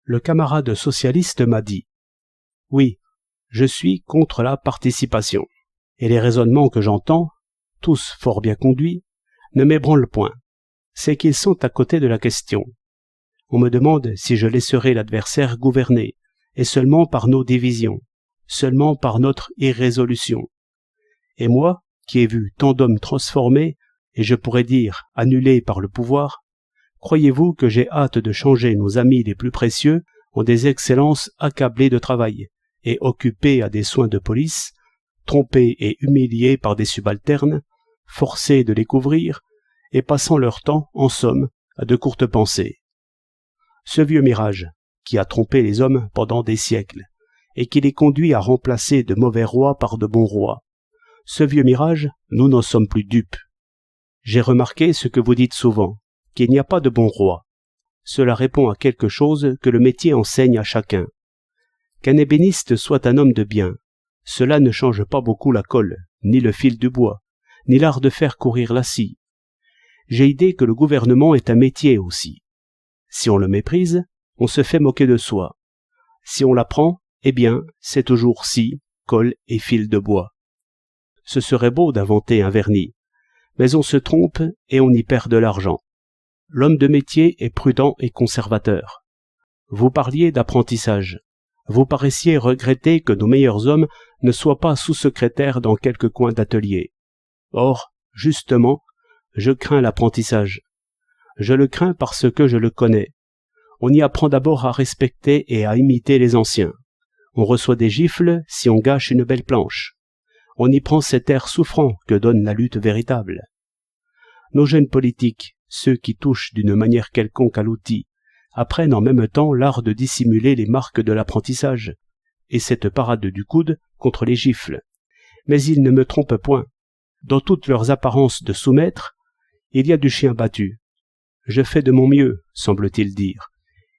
le camarade socialiste m'a dit « Oui, je suis contre la participation. » Et les raisonnements que j'entends, tous fort bien conduits, ne m'ébranlent point. C'est qu'ils sont à côté de la question. On me demande si je laisserai l'adversaire gouverner, et seulement par nos divisions, seulement par notre irrésolution. Et moi, qui ai vu tant d'hommes transformés, et je pourrais dire annulés par le pouvoir, croyez-vous que j'ai hâte de changer nos amis les plus précieux en des excellences accablées de travail, et occupées à des soins de police, trompés et humiliés par des subalternes, forcés de les couvrir, et passant leur temps, en somme, à de courtes pensées. Ce vieux mirage, qui a trompé les hommes pendant des siècles, et qui les conduit à remplacer de mauvais rois par de bons rois. Ce vieux mirage, nous n'en sommes plus dupes. J'ai remarqué ce que vous dites souvent, qu'il n'y a pas de bons rois. Cela répond à quelque chose que le métier enseigne à chacun. Qu'un ébéniste soit un homme de bien, cela ne change pas beaucoup la colle, ni le fil du bois, ni l'art de faire courir la scie. J'ai idée que le gouvernement est un métier aussi. Si on le méprise, on se fait moquer de soi. Si on l'apprend, eh bien, c'est toujours scie, colle et fil de bois. Ce serait beau d'inventer un vernis, mais on se trompe et on y perd de l'argent. L'homme de métier est prudent et conservateur. Vous parliez d'apprentissage. Vous paraissiez regretter que nos meilleurs hommes ne soient pas sous-secrétaires dans quelque coin d'atelier. Or, justement, je crains l'apprentissage. Je le crains parce que je le connais. On y apprend d'abord à respecter et à imiter les anciens. On reçoit des gifles si on gâche une belle planche. On y prend cet air souffrant que donne la lutte véritable. Nos jeunes politiques, ceux qui touchent d'une manière quelconque à l'outil, apprennent en même temps l'art de dissimuler les marques de l'apprentissage, et cette parade du coude contre les gifles. Mais ils ne me trompent point. Dans toutes leurs apparences de soumettre, il y a du chien battu. Je fais de mon mieux, semble-t-il dire,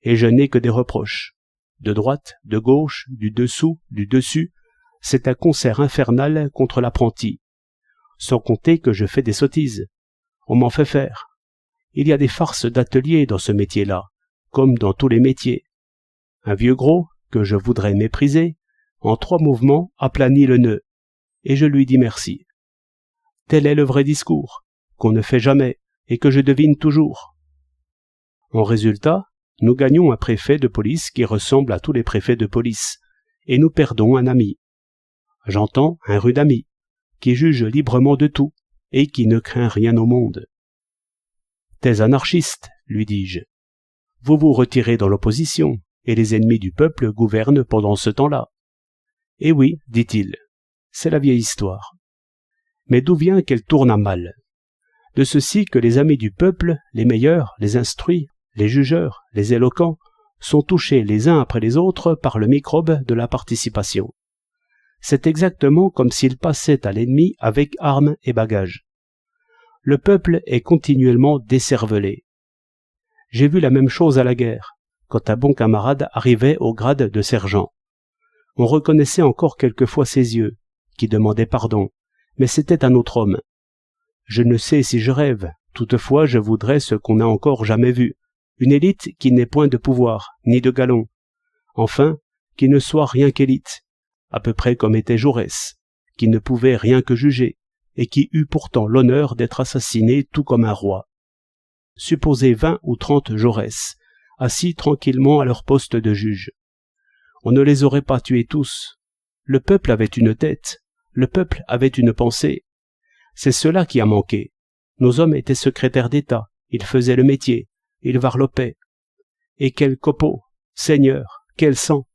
et je n'ai que des reproches. De droite, de gauche, du dessous, du dessus, c'est un concert infernal contre l'apprenti. Sans compter que je fais des sottises. On m'en fait faire. Il y a des farces d'atelier dans ce métier-là, comme dans tous les métiers. Un vieux gros, que je voudrais mépriser, en 3 mouvements aplanit le nœud, et je lui dis merci. Tel est le vrai discours, qu'on ne fait jamais, et que je devine toujours. En résultat, nous gagnons un préfet de police qui ressemble à tous les préfets de police, et nous perdons un ami. J'entends un rude ami, qui juge librement de tout, et qui ne craint rien au monde. « T'es anarchiste, lui dis-je. Vous vous retirez dans l'opposition, et les ennemis du peuple gouvernent pendant ce temps-là. » « Eh oui, dit-il, c'est la vieille histoire. Mais d'où vient qu'elle tourne à mal? De ceci que les amis du peuple, les meilleurs, les instruits, les jugeurs, les éloquents, sont touchés les uns après les autres par le microbe de la participation. C'est exactement comme s'ils passaient à l'ennemi avec armes et bagages. Le peuple est continuellement décervelé. J'ai vu la même chose à la guerre, quand un bon camarade arrivait au grade de sergent. On reconnaissait encore quelquefois ses yeux, qui demandaient pardon, mais c'était un autre homme. Je ne sais si je rêve, toutefois je voudrais ce qu'on n'a encore jamais vu, une élite qui n'ait point de pouvoir, ni de galon, enfin, qui ne soit rien qu'élite, à peu près comme était Jaurès, qui ne pouvait rien que juger, et qui eut pourtant l'honneur d'être assassiné tout comme un roi. Supposez 20 ou 30 Jaurès, assis tranquillement à leur poste de juge. On ne les aurait pas tués tous. Le peuple avait une tête, le peuple avait une pensée. C'est cela qui a manqué. Nos hommes étaient secrétaires d'État, ils faisaient le métier, ils varlopaient. Et quel copeau, Seigneur, quel sang!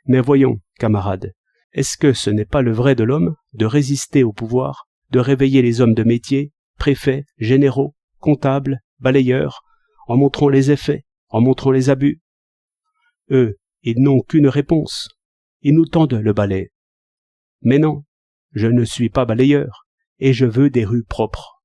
Mais voyons, camarades, est-ce que ce n'est pas le vrai de l'homme de résister au pouvoir, de réveiller les hommes de métier, préfets, généraux, comptables, balayeurs, en montrant les effets, en montrant les abus? Eux, ils n'ont qu'une réponse. Ils nous tendent le balai. Mais non, je ne suis pas balayeur, et je veux des rues propres.